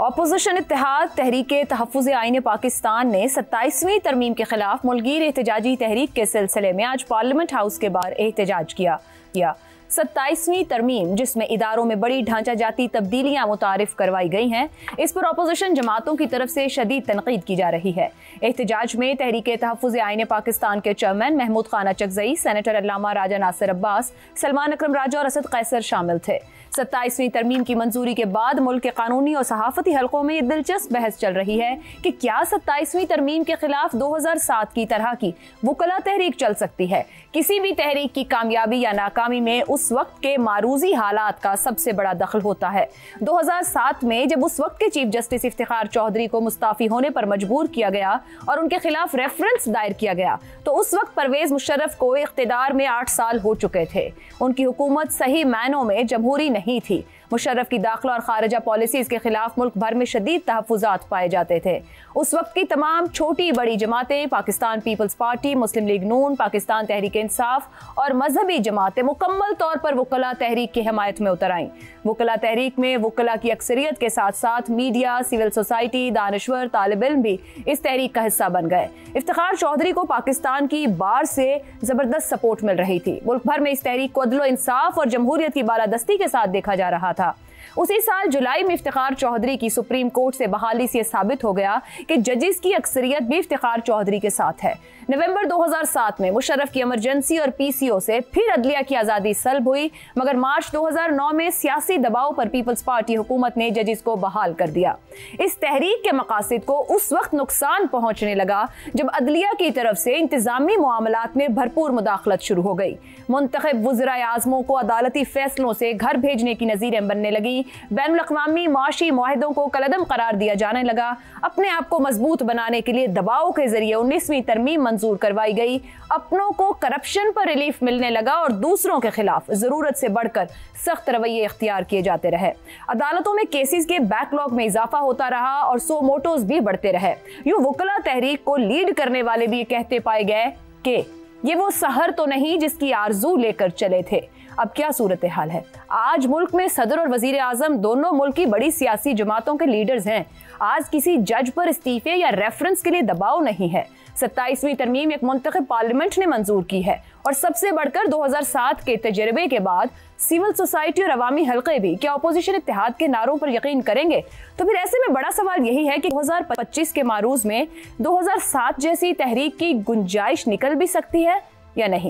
Opposition इत्तेहाद तहरीके तहफ़्फ़ुज़ आईन पाकिस्तान ने 27वीं तरमीम के खिलाफ मुल्कीर एहतजाजी तहरीक के सिलसिले में आज पार्लियामेंट हाउस के बाहर एहतजाज किया। 27वीं तरमीम जिसमें इदारों में बड़ी ढांचा जाती तब्दीलियां मुतारिफ करवाई गई हैं, इस पर अपोजिशन जमातों की तरफ से शदीद तनकीद की जा रही है। एहतजाज में तहरीके तहफ़्फ़ुज़ आईन पाकिस्तान के चेयरमैन महमूद खान अचकज़ई, सेनेटर अल्लामा राजा नासिर अब्बास, सलमान अकरम राजा और असद कैसर शामिल थे। 27वीं तरमीम की मंजूरी के बाद मुल्क के कानूनी और सहाफती हलकों में दिलचस्प बहस चल रही है कि क्या 27वीं तरमीम के खिलाफ 2007 की तरह की वुकला तहरीक चल सकती है। किसी भी तहरीक की कामयाबी या नाकामी में उस वक्त के मारूजी हालात का सबसे बड़ा दखल होता है। 2007 में जब उस वक्त के चीफ जस्टिस इफ्तिखार चौधरी को मुस्ताफी होने पर मजबूर किया गया और उनके खिलाफ रेफरेंस दायर किया गया, तो उस वक्त परवेज मुशर्रफ को इख्तिदार में 8 साल हो चुके थे। उनकी हुकूमत सही मायनों में जमहूरी नहीं थी। मुशर्रफ की दाखिला और खारिजा पॉलिसीज के खिलाफ मुल्क भर में शदीद तहफ़्फ़ुज़ात पाए जाते थे। उस वक्त की तमाम छोटी बड़ी जमातें, पाकिस्तान पीपल्स पार्टी, मुस्लिम लीग नून, पाकिस्तान तहरीक इंसाफ और मजहबी जमातें मुकम्मल तौर पर वुकला तहरीक की हिमायत में उतर आईं। वुकला तहरीक में वुकला की अक्सरियत के साथ साथ मीडिया, सिविल सोसाइटी, दानिश्वर, तालिब इल्म भी इस तहरीक का हिस्सा बन गए। इफ्तिखार चौधरी को पाकिस्तान की बार से जबरदस्त सपोर्ट मिल रही थी। मुल्क भर में इस तहरीक को अदल, इंसाफ और जमहूरियत की बालादस्ती के साथ देखा जा रहा था। उसी साल जुलाई में इफ्तिखार चौधरी की सुप्रीम कोर्ट से बहाली से साबित हो गया कि जजेस की अक्सरियत भी इफ्तिखार चौधरी के साथ है। नवंबर 2007 में मुशर्रफ की इमरजेंसी और पीसीओ से फिर अदलिया की आज़ादी सल्ब हुई, मगर मार्च 2009 में सियासी दबाव पर पीपल्स पार्टी हुकूमत ने जजेस को बहाल कर दिया। इस तहरीक के मकासद को उस वक्त नुकसान पहुंचने लगा जब अदलिया की तरफ से इंतजामी मामलात में भरपूर मुदाखलत शुरू हो गई। मुंतखब वज़राए आज़मों को अदालती फैसलों से घर भेजने की नज़ीरें बनने लगी। बैनुल-अक़वामी माशी मुआहिदों को कलअदम करार दिया जाने लगा। अपने आप को मजबूत बनाने के लिए दबाव के जरिए 19वीं तरमीम मंजूर करवाई गई। अपनों को करप्शन पर रिलीफ मिलने लगा और दूसरों के खिलाफ जरूरत से बढ़कर सख्त रवैये इख्तियार किए जाते रहे। अदालतों में केसेस के बैकलॉग में इजाफा होता रहा और सो मोटोज भी बढ़ते रहे। यूं वुकला तहरीक को लीड करने वाले भी कहते पाए गए कि ये वो सहर तो नहीं जिसकी आरजू लेकर चले थे। अब क्या सूरत हाल है? आज मुल्क में सदर और वजीर आजम दोनों मुल्क की बड़ी सियासी जमातों के लीडर्स हैं। आज किसी जज पर इस्तीफे या रेफरेंस के लिए दबाव नहीं है। 27वीं तरमीम एक मुंतखब पार्लियामेंट ने मंजूर की है और सबसे बढ़कर 2007 के तजर्बे के बाद सिविल सोसाइटी और अवामी हल्के भी क्या अपोजिशन इत्तेहाद के नारों पर यकीन करेंगे? तो फिर ऐसे में बड़ा सवाल यही है कि 2025 के मारूज में 2007 जैसी तहरीक की गुंजाइश निकल भी सकती है या नहीं।